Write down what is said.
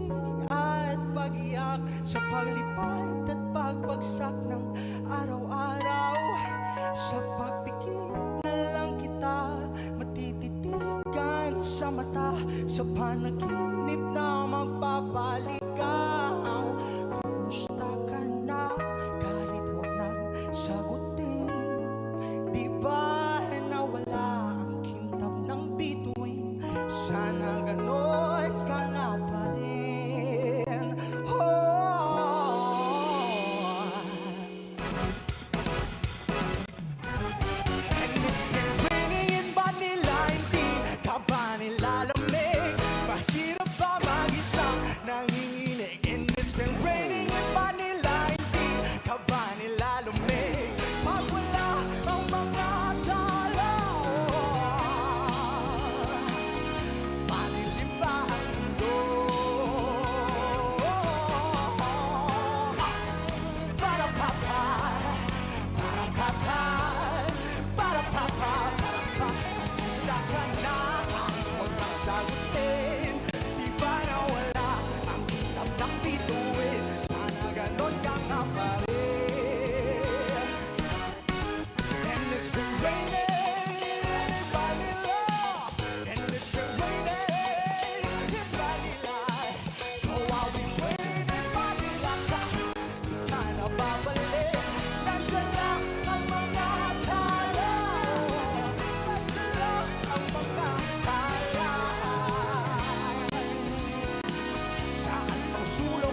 ngiti at pag-iyak, sa paglipad at pagbagsak ng araw-araw. Sa pagpikit na lang kita matititigan sa mata, sa panaginip na magpapaligaw. Kumusta ka na? Kahit huwag nang sagutin, di ba nawala ang kintab ng bituin? Sana ganon ka na pa rin. And it's been raining in Manila, hindi ka ba nilalamig? Mahirap ba mag-isang nanginginig? And it's been raining in Manila, hindi ka ba nilalamig? Pag wala ang mga dalaw, madilim ba ang mundo? Para-pa-pa, para-pa-pa, para-pa-pa, para-pa. Kumusta ka na? Kahit huwag kang sagutin, di ba nawala ang kitab ng bituin? Sana ganon ka nga pa rin. And it's been raining in Manila, and it's been raining in Manila. So I'll be waiting in Manila kahit di ka na babalik. Nandiyan lang ang mga tala, nandiyan lang ang mga tala. Saan ang sulong